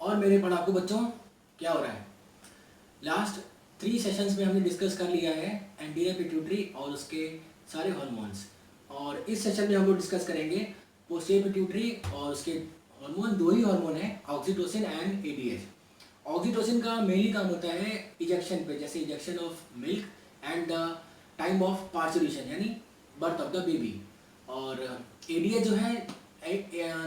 और मेरे पढ़ाकू बच्चों, क्या हो रहा है? लास्ट 3 सेशंस में हमने डिस्कस कर लिया है एंटीरियर पिट्यूटरी और उसके सारे हार्मोन्स। और इस सेशन में हम लोग डिस्कस करेंगे पोस्टीरियर पिट्यूटरी और उसके हार्मोन। 2 ही हार्मोन है, ऑक्सीटोसिन एंड एडीएच। ऑक्सीटोसिन का मेनली काम होता है इजेक्शन पे, जैसे ejection of milk and the time of parturition यानी बर्थ ऑफ द बेबी। और एडीएच जो है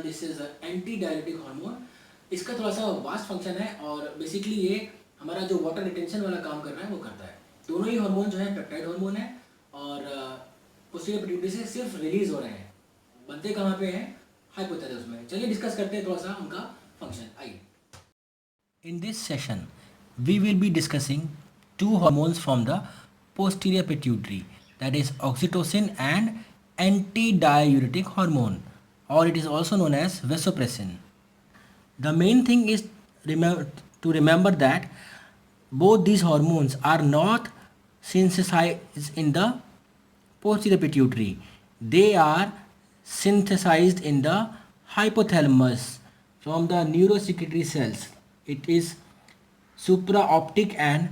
this is anti diuretic hormone. इसका थोड़ा सा वास्ट फंक्शन है और बेसिकली ये हमारा जो वाटर रिटेंशन वाला काम कर रहा है वो करता है। दोनों ही हार्मोन जो है पेप्टाइड हार्मोन है और पोस्टीरियर पिट्यूटरी से सिर्फ रिलीज हो रहे हैं। बनते कहाँ पे हैं? हाइपोथैलेमस में। चलिए डिस्कस करते हैं थोड़ा सा उनका फंक्शन। आइए। In this session, we will be discussing 2 hormones from the posterior pituitary, that is oxytocin and antidiuretic hormone, or it is also known as vasopressin. The main thing is to remember that both these hormones are not synthesized in the posterior pituitary. They are synthesized in the hypothalamus from the neurosecretory cells. It is supraoptic and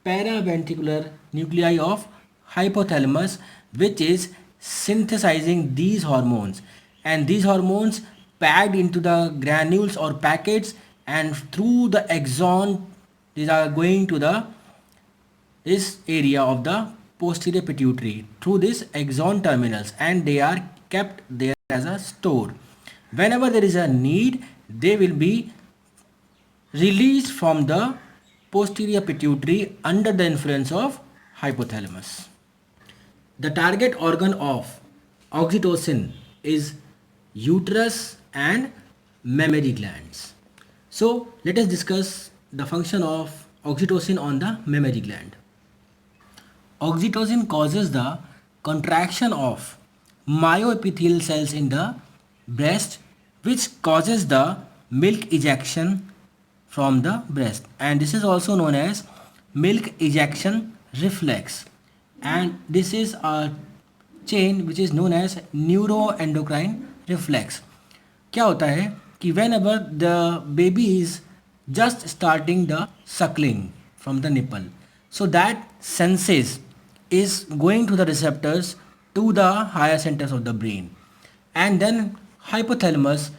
paraventricular nuclei of hypothalamus which is synthesizing these hormones, and these hormones packed into the granules or packets, and through the axon these are going to the this area of the posterior pituitary through this axon terminals, and they are kept there as a store. Whenever there is a need, they will be released from the posterior pituitary under the influence of hypothalamus. The target organ of oxytocin is uterus and mammary glands. So let us discuss the function of oxytocin on the mammary gland. Oxytocin causes the contraction of myoepithelial cells in the breast, which causes the milk ejection from the breast, and this is also known as milk ejection reflex, and this is a chain which is known as neuroendocrine reflex. क्या होता है कि whenever the baby is just starting the suckling from the nipple, so that senses is going to the receptors to the higher centers of the brain, and then hypothalamus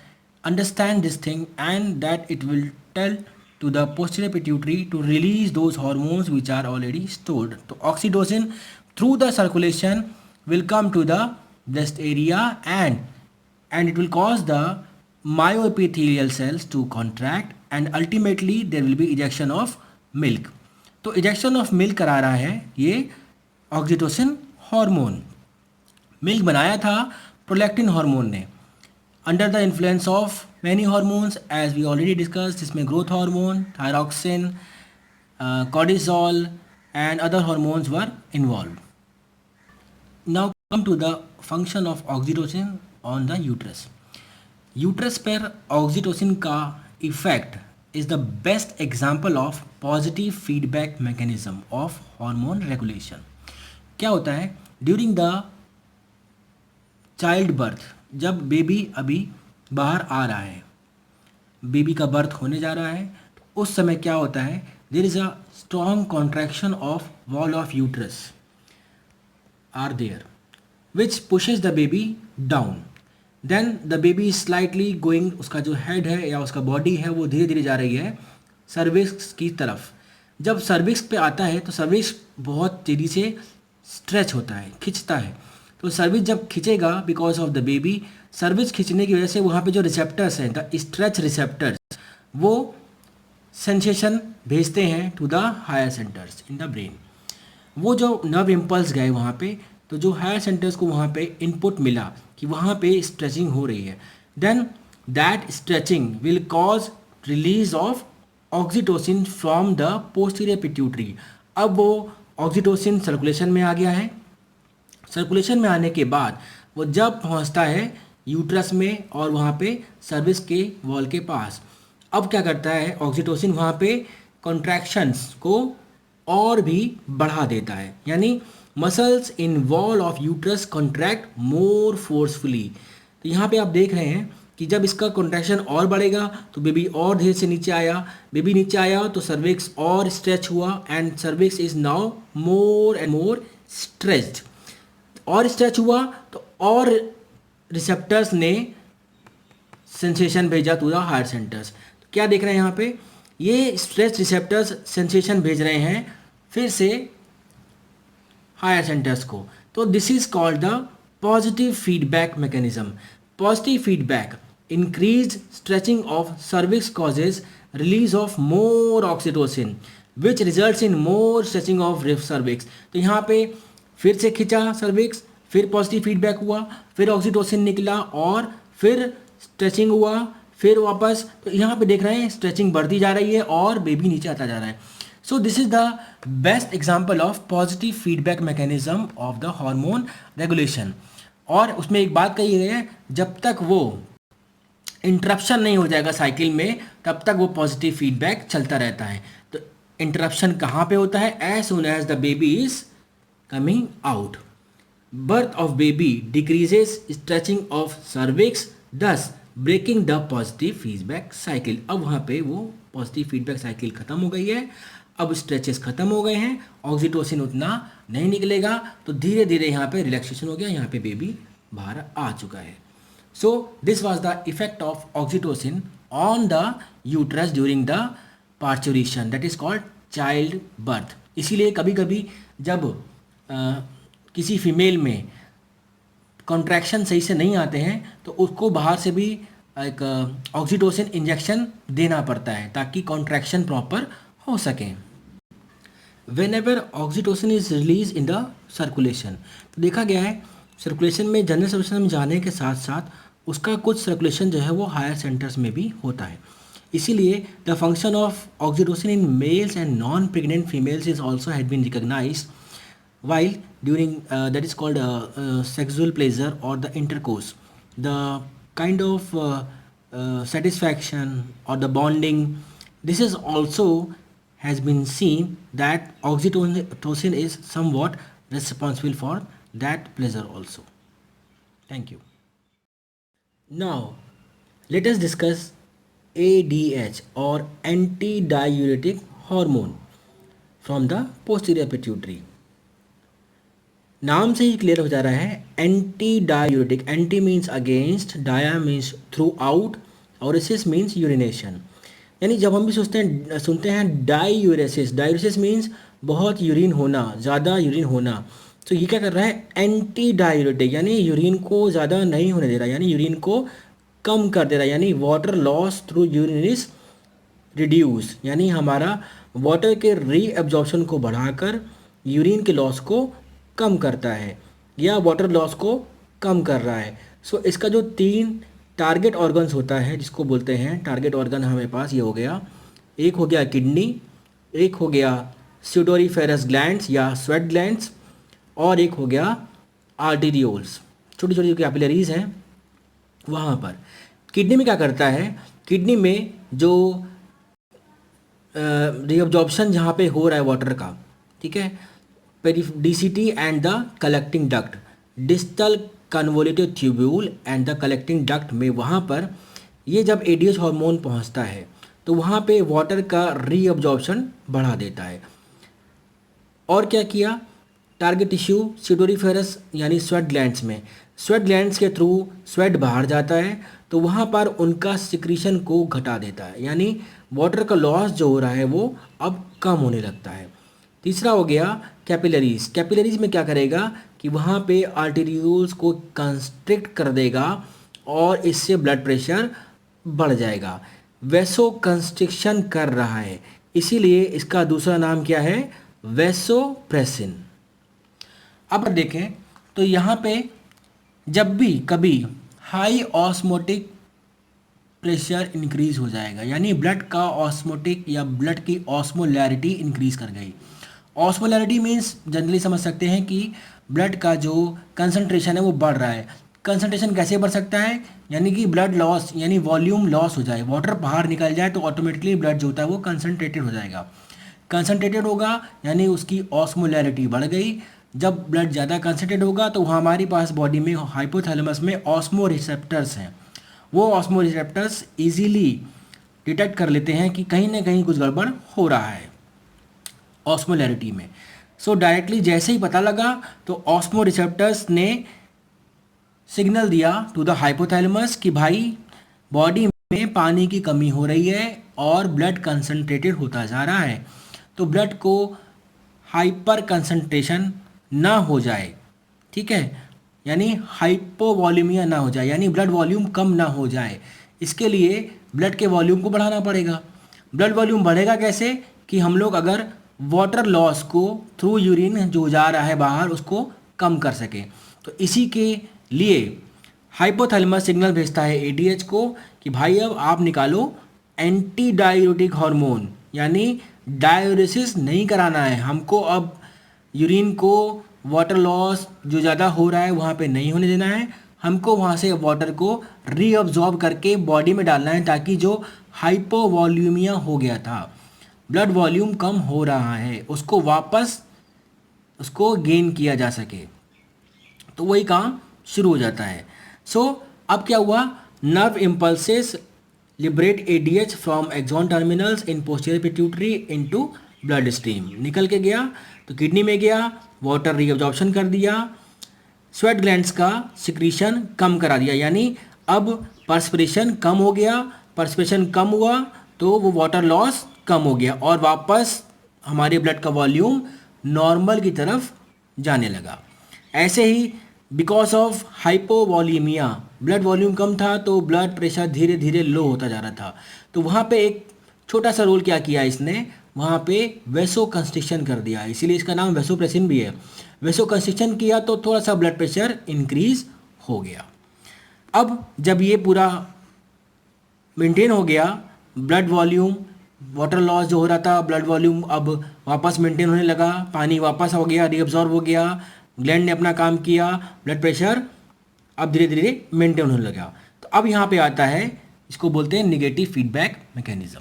understand this thing, and that it will tell to the posterior pituitary to release those hormones which are already stored. So oxytocin through the circulation will come to the breast area, and it will cause the myoepithelial cells to contract, and ultimately there will be ejection of milk. तो ejection of milk करा रहा है ये oxytocin hormone. Milk बनाया था prolactin hormone ने under the influence of many hormones, as we already discussed, जिसमें growth hormone, thyroxine, cortisol and other hormones were involved. Now come to the function of oxytocin on the uterus. Uterus पर oxytocin का effect is the best example of positive feedback mechanism of hormone regulation. क्या होता है during the child birth, जब baby अभी बाहर आ रहा है, बेबी का बर्थ होने जा रहा है, तो उस समय क्या होता है, there is a strong contraction of wall of uterus or there which pushes the baby down. Then the baby is slightly going, उसका जो हेड है या उसका बॉडी है वो धीरे धीरे जा रही है सर्विक्स की तरफ। जब सर्विक्स पे आता है तो सर्विक्स बहुत तेज़ी से स्ट्रेच होता है, खिंचता है। तो सर्विक्स जब खिंचेगा because of the baby, cervix खिंचने की वजह से वहाँ पे जो रिसेप्टर्स हैं, द स्ट्रेच रिसेप्टर्स, वो सेंसेशन भेजते हैं to the higher centres in the brain. वो जो नर्व इम्पल्स गए वहाँ पे, तो जो हायर सेंटर्स को वहाँ पे इनपुट मिला कि वहाँ पे स्ट्रेचिंग हो रही है, then that stretching will cause release of oxytocin from the posterior pituitary. अब वो ऑक्सीटोसिन सर्कुलेशन में आ गया है। सर्कुलेशन में आने के बाद वो जब पहुँचता है यूट्रस में और वहाँ पे सर्विक्स के वॉल के पास, अब क्या करता है ऑक्सीटोसिन वहाँ पे कॉन्ट्रैक्शंस को और भी बढ़ा देता है, यानी muscles in wall of uterus contract more forcefully. तो यहाँ पे आप देख रहे हैं कि कि जब इसका कॉन्ट्रैक्शन और बढ़ेगा तो बेबी और धीरे से नीचे आया, बेबी नीचे आया तो सर्विक्स और स्ट्रेच हुआ and cervix is now more and more stretched, और स्ट्रेच हुआ तो और रिसेप्टर्स ने सेंसेशन भेजा टू द हायर सेंटर्स। तो क्या देख रहे हैं यहाँ पे, ये स्ट्रेच रिसेप्टर्स सेंसेशन भेज रहे हैं फिर से हायर सेंटर्स को। तो this is called the positive feedback mechanism. Positive feedback increase stretching of cervix causes release of more oxytocin which results in more stretching of cervix. तो यहाँ पे फिर से खिंचा सर्विक्स, फिर पॉजिटिव फीडबैक हुआ, फिर ऑक्सीटोसिन निकला और फिर स्ट्रेचिंग हुआ, फिर वापस। तो यहाँ पे देख रहे हैं स्ट्रेचिंग बढ़ती जा रही है और बेबी नीचे आता जा रहा है। So this is the best example of positive feedback mechanism of the hormone regulation. और उसमें एक बात कही है, जब तक वो इंटरप्शन नहीं हो जाएगा साइकिल में तब तक वो पॉजिटिव फीडबैक चलता रहता है। तो इंटरप्शन कहाँ पे होता है, as soon as the baby is coming out. Birth of baby decreases stretching of cervix thus breaking the positive feedback cycle. अब वहाँ पे वो पॉजिटिव फीडबैक साइकिल खत्म हो गई है, अब स्ट्रेचेस खत्म हो गए हैं, ऑक्सीटोसिन उतना नहीं निकलेगा, तो धीरे धीरे यहाँ पे रिलैक्सेशन हो गया, यहाँ पे बेबी बाहर आ चुका है। So this was the effect of oxytocin on the uterus during the parturition, that is called child birth. इसीलिए कभी कभी जब किसी फीमेल में कॉन्ट्रैक्शन सही से नहीं आते हैं तो उसको बाहर से भी एक ऑक्सीटोसिन इंजेक्शन देना पड़ता है ताकि कॉन्ट्रैक्शन प्रॉपर हो सके। When ever oxytocin is release in the circulation, तो देखा गया है सर्कुलेशन में, जनरल सर्कुलेशन में जाने के साथ साथ उसका कुछ सर्कुलेशन जो है वो हायर सेंटर्स में भी होता है। इसीलिए the function of oxytocin in males and non pregnant females is also had been recognised while during that is called sexual pleasure or the intercourse. The kind of satisfaction or the bonding, this is also has been seen that oxytocin is somewhat responsible for that pleasure also. Thank you. Now let us discuss ADH or antidiuretic hormone from the posterior pituitary. नाम से ही clear हो जा रहा है, anti diuretic, anti means against, dia means through out, और एसिस means urination. यानी जब हम भी सुनते हैं डायूरेसिस, डायूरेसिस मीन्स बहुत यूरिन होना, ज़्यादा यूरिन होना। तो ये क्या कर रहा है, एंटी डायूरेटिक, यानी यूरिन को ज़्यादा नहीं होने दे रहा, यानी यूरिन को कम कर दे रहा है, यानी water loss through urine is reduce, यानी हमारा वाटर के रीअब्जॉर्प्शन को बढ़ाकर यूरिन के लॉस को कम करता है या वाटर लॉस को कम कर रहा है। सो इसका जो 3 टारगेट ऑर्गन्स होता है जिसको बोलते हैं टारगेट ऑर्गन, हमारे पास ये हो गया, एक हो गया किडनी, एक हो गया स्यूडोरिफेरस ग्लैंड्स या स्वेट ग्लैंड्स, और एक हो गया आर्टेरियोल्स, छोटी छोटी जो कैपिलरीज हैं वहाँ पर। किडनी में क्या करता है, किडनी में जो रीअब्जॉर्प्शन जहाँ पे हो रहा है वाटर का, ठीक है, DCT and the collecting duct, distal convoluted tubule and the collecting duct में, वहाँ पर ये जब ADH हार्मोन पहुँचता है तो वहाँ पे वाटर का रीअब्जॉर्प्शन बढ़ा देता है। और क्या किया, टारगेट टिश्यू स्यूडोरिफेरस यानी स्वेट ग्लैंड्स में, स्वेट ग्लैंड्स के थ्रू स्वेट बाहर जाता है तो वहाँ पर उनका सिक्रीशन को घटा देता है, यानी वाटर का लॉस जो हो रहा है वो अब कम होने लगता है। तीसरा हो गया कैपिलरीज, कैपिलरीज में क्या करेगा कि वहाँ पे आर्टेरियोल्स को कंस्ट्रिक्ट कर देगा और इससे ब्लड प्रेशर बढ़ जाएगा, वेसो कंस्ट्रिक्शन कर रहा है, इसीलिए इसका दूसरा नाम क्या है, वेसोप्रेसिन। अब देखें तो यहाँ पे जब भी कभी हाई ऑस्मोटिक प्रेशर इंक्रीज हो जाएगा, यानी ब्लड का ऑस्मोटिक या ब्लड की ऑस्मोलैरिटी इंक्रीज कर गई। ऑस्मोलैरिटी मीन्स जनरली समझ सकते हैं कि ब्लड का जो कंसंट्रेशन है वो बढ़ रहा है। कंसंट्रेशन कैसे बढ़ सकता है, यानी कि ब्लड लॉस यानी वॉल्यूम लॉस हो जाए, वाटर बाहर निकल जाए तो ऑटोमेटिकली ब्लड जो होता है वो कंसंट्रेटेड हो जाएगा। कंसंट्रेटेड होगा यानी उसकी ऑस्मोलैरिटी बढ़ गई। जब ब्लड ज़्यादा कंसंट्रेट होगा तो हमारे पास बॉडी में हाइपोथैलेमस में ऑस्मो रिसेप्टर्स हैं, वो ऑस्मोरिसेप्टर्स इजीली डिटेक्ट कर लेते हैं कि कहीं ना कहीं कुछ गड़बड़ हो रहा है ऑस्मोलैरिटी में। सो डायरेक्टली जैसे ही पता लगा तो ऑस्मोरिसेप्टर्स ने सिग्नल दिया टू द हाइपोथैलेमस कि भाई बॉडी में पानी की कमी हो रही है और ब्लड कंसनट्रेटेड होता जा रहा है, तो ब्लड को हाइपर कंसंट्रेशन ना हो जाए, ठीक है, यानी हाइपोवॉल्यूमिया ना हो जाए, यानी ब्लड वॉल्यूम कम ना हो जाए, इसके लिए ब्लड के वॉल्यूम को बढ़ाना पड़ेगा। ब्लड वॉल्यूम बढ़ेगा कैसे कि हम लोग अगर वाटर लॉस को थ्रू यूरिन जो जा रहा है बाहर उसको कम कर सकें। तो इसी के लिए हाइपोथैलेमस सिग्नल भेजता है एडीएच को कि भाई अब आप निकालो एंटी डायूरेटिक हार्मोन, यानी डायूरेसिस नहीं कराना है हमको, अब यूरिन को वाटर लॉस जो ज़्यादा हो रहा है वहाँ पे नहीं होने देना है, हमको वहाँ से वाटर को रीअब्जॉर्ब करके बॉडी में डालना है ताकि जो हाइपोवॉल्यूमिया हो गया था, ब्लड वॉल्यूम कम हो रहा है, उसको वापस उसको गेन किया जा सके। तो वही काम शुरू हो जाता है। सो अब क्या हुआ, nerve impulses liberate ADH from axon terminals in posterior pituitary into blood stream, निकल के गया तो किडनी में गया, वाटर रीअब्जॉर्प्शन कर दिया, स्वेट ग्लैंड्स का सिक्रीशन कम करा दिया, यानी अब पर्सपिरेशन कम हो गया, पर्सपिरेशन कम हुआ तो वो वाटर लॉस कम हो गया और वापस हमारे ब्लड का वॉल्यूम नॉर्मल की तरफ जाने लगा। ऐसे ही बिकॉज ऑफ हाइपोवॉलीमिया ब्लड वॉल्यूम कम था तो ब्लड प्रेशर धीरे धीरे लो होता जा रहा था, तो वहाँ पे एक छोटा सा रोल क्या किया इसने, वहाँ पे वेसो कंस्ट्रिक्शन कर दिया, इसीलिए इसका नाम वेसोप्रेसिन भी है। वेसो कंस्ट्रिक्शन किया तो थोड़ा सा ब्लड प्रेशर इंक्रीज हो गया। अब जब ये पूरा मेंटेन हो गया, ब्लड वॉल्यूम, वाटर लॉस जो हो रहा था, ब्लड वॉल्यूम अब वापस मेंटेन होने लगा, पानी वापस हो गया, रीअब्जॉर्ब हो गया, ग्लैंड ने अपना काम किया, ब्लड प्रेशर अब धीरे धीरे मेंटेन होने लगा। तो अब यहाँ पे आता है, इसको बोलते हैं निगेटिव फीडबैक मैकेनिज्म।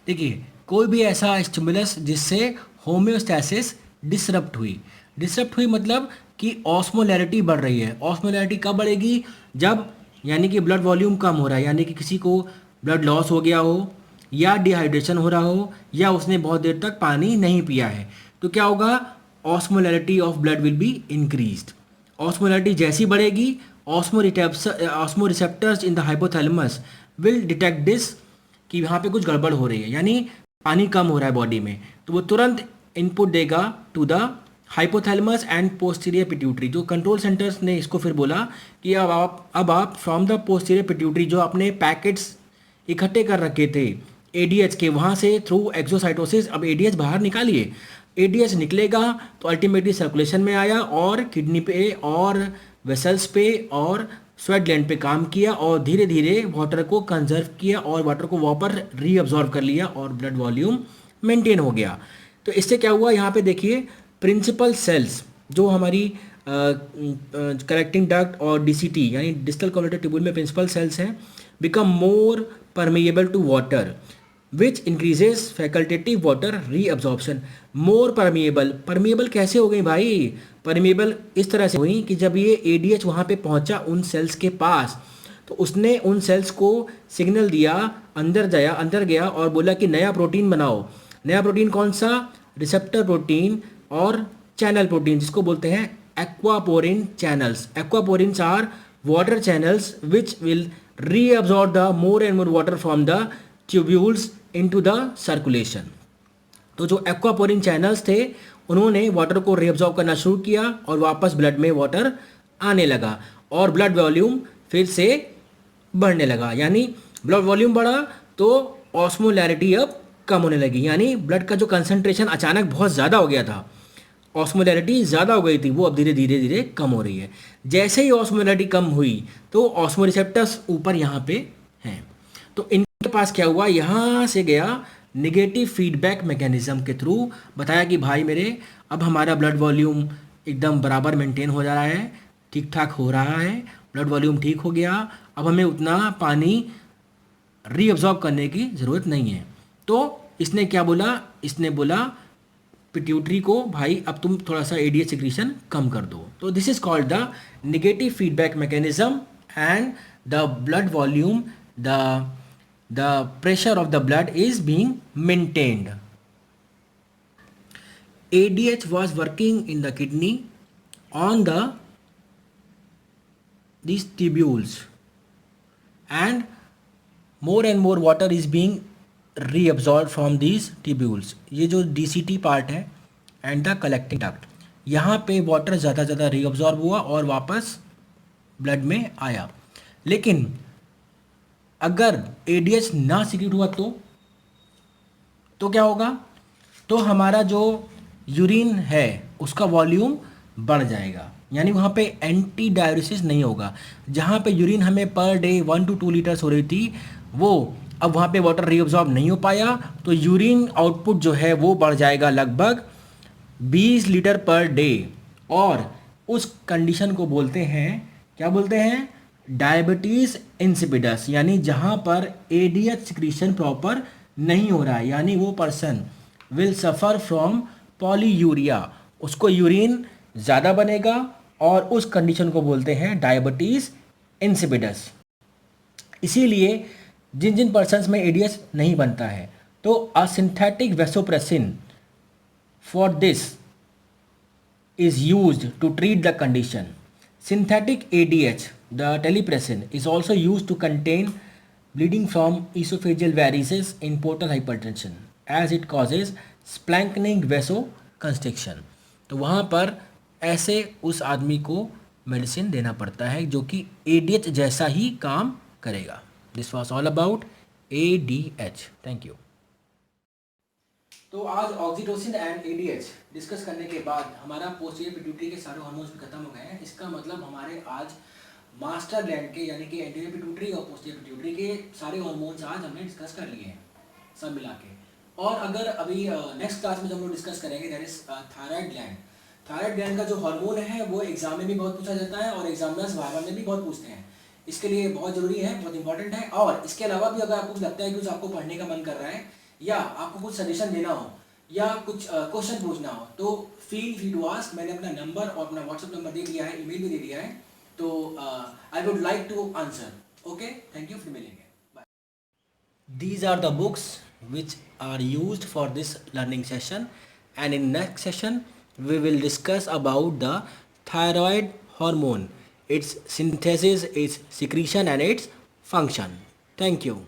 देखिए कोई भी ऐसा स्टिमुलस जिससे होम्योस्टैसिस डिसरप्ट हुई मतलब कि ऑस्मोलैरिटी बढ़ रही है। ऑस्मोलैरिटी कब बढ़ेगी, जब यानी कि ब्लड वॉल्यूम कम हो रहा है, यानी कि किसी को ब्लड लॉस हो गया हो या डिहाइड्रेशन हो रहा हो या उसने बहुत देर तक पानी नहीं पिया है, तो क्या होगा, osmolarity of blood will be increased. Osmolarity जैसी बढ़ेगी, osmoreceptors in the hypothalamus will detect this कि यहाँ पे कुछ गड़बड़ हो रही है, यानी पानी कम हो रहा है बॉडी में, तो वो तुरंत इनपुट देगा to the hypothalamus and posterior pituitary. जो कंट्रोल सेंटर्स ने इसको फिर बोला कि अब आप फ्रॉम द पोस्टीरियर पिट्यूटरी जो अपने पैकेट्स इकट्ठे कर रखे थे एडीएच के, वहाँ से थ्रू एक्सोसाइटोसिस अब एडीएच बाहर निकालिए। एडीएच निकलेगा तो अल्टीमेटली सर्कुलेशन में आया और किडनी पे और वेसल्स पे और स्वेट ग्लैंड पे काम किया और धीरे धीरे वाटर को कंजर्व किया और वाटर को वापस रीअब्जॉर्ब कर लिया और ब्लड वॉल्यूम मेंटेन हो गया। तो इससे क्या हुआ, यहाँ पे देखिए प्रिंसिपल सेल्स जो हमारी कलेक्टिंग डक्ट और डीसीटी यानी डिस्टल कॉलेटर ट्यूब्यूल में प्रिंसिपल सेल्स हैं, become more permeable to water which increases facultative water reabsorption. More permeable कैसे हो गई भाई, परमेएबल इस तरह से हुई कि जब ये एडीएच वहाँ पे पहुँचा उन सेल्स के पास, तो उसने उन सेल्स को सिग्नल दिया, अंदर गया और बोला कि नया प्रोटीन बनाओ। नया प्रोटीन कौन सा, रिसेप्टर प्रोटीन और चैनल प्रोटीन, जिसको बोलते हैं aquaporin channels. Aquaporins are water channels which will reabsorb the more and more water from the tubules into the circulation. तो जो एक्वापोरिन चैनल्स थे उन्होंने वाटर को रीअब्जॉर्ब करना शुरू किया और वापस ब्लड में वाटर आने लगा और ब्लड वॉल्यूम फिर से बढ़ने लगा, यानी ब्लड वॉल्यूम बढ़ा तो ऑस्मोलैरिटी अब कम होने लगी, यानी ब्लड का जो कंसंट्रेशन अचानक बहुत ज़्यादा हो गया था, ऑस्मोलैरिटी ज़्यादा हो गई थी, वो अब धीरे धीरे कम हो रही है। जैसे ही ऑस्मोलैरिटी कम हुई तो ऑस्मोरिसेप्टर्स ऊपर यहाँ पे हैं, तो इनके पास क्या हुआ, यहाँ से गया निगेटिव फीडबैक मैकेनिज्म के थ्रू, बताया कि भाई मेरे अब हमारा ब्लड वॉल्यूम एकदम बराबर मेंटेन हो जा रहा है, ठीक ठाक हो रहा है, ब्लड वॉल्यूम ठीक हो गया, अब हमें उतना पानी रीअब्जॉर्ब करने की ज़रूरत नहीं है। तो इसने क्या बोला, इसने बोला पिट्यूटरी को भाई अब तुम थोड़ा सा एडीएच सिक्रीशन कम कर दो। तो this is called the negative feedback mechanism and the blood volume, the pressure of the blood is being maintained. ADH was working in the kidney on these tubules, and more water is being reabsorbed from these tubules. ये जो DCT part है and the collecting duct, यहाँ पे water ज़्यादा reabsorb हुआ और वापस blood में आया. लेकिन अगर ADH ना सीक्रेट हुआ तो क्या होगा? तो हमारा जो यूरिन है उसका वॉल्यूम बढ़ जाएगा, यानी वहाँ पे एंटी डाययूरेसिस नहीं होगा. जहाँ पे यूरिन हमें पर डे 1 to 2 लीटर्स हो रही थी, वो अब वहाँ पे वाटर रीअब्जॉर्ब नहीं हो पाया, तो यूरिन आउटपुट जो है वो बढ़ जाएगा लगभग 20 लीटर पर डे. और उस कंडीशन को बोलते हैं, क्या बोलते हैं? डायबिटीज़ इंसिपिडस, यानी जहाँ पर ADH सिक्रीशन प्रॉपर नहीं हो रहा है, यानी वो person will suffer from polyuria. उसको यूरिन ज़्यादा बनेगा और उस कंडीशन को बोलते हैं डायबिटीज़ इंसिपिडस. इसीलिए जिन पर्सन्स में ADH नहीं बनता है, तो अ synthetic vasopressin for this is used to treat the condition. Synthetic ADH, the telepressin, is also used to contain bleeding from esophageal varices in portal hypertension as it causes splanchnic vasoconstriction. तो वहाँ पर ऐसे उस आदमी को medicine देना पड़ता है जो कि ADH जैसा ही काम करेगा. This was all about ADH. Thank you. तो आज ऑक्सीटोसिन एंड ADH डिस्कस करने के बाद हमारा पोस्टीरियर पिट्यूटरी के सारे हार्मोन्स भी खत्म हो गए हैं. इसका मतलब हमारे आज मास्टर ग्लैंड के यानी कि एंटीरियर पिट्यूटरी और पोस्टीरियर पिट्यूटरी के सारे हार्मोन्स आज हमने डिस्कस कर लिए हैं सब मिला के. और अगर अभी नेक्स्ट क्लास में हम लोग डिस्कस करेंगे that is thyroid gland. Thyroid gland का जो हार्मोन है वो एग्जाम में भी बहुत पूछा जाता है और एग्जामिनर्स वाइवा में भी बहुत पूछते हैं. इसके लिए बहुत ज़रूरी है, बहुत इंपॉर्टेंट है. और इसके अलावा भी अगर आपको लगता है कि कुछ आपको पढ़ने का मन कर रहा है या आपको कुछ सजेशन देना हो या कुछ क्वेश्चन पूछना हो, तो फील फ्री टू आस्क. मैंने अपना नंबर और अपना व्हाट्सएप नंबर दे दिया है, ईमेल भी दे दिया है, तो I would like to answer. Okay, thank you, फिर मिलेंगे. Bye. These are the books which are used for this learning session, and in next session we will discuss about the thyroid hormone, its synthesis, its secretion and its function. Thank you.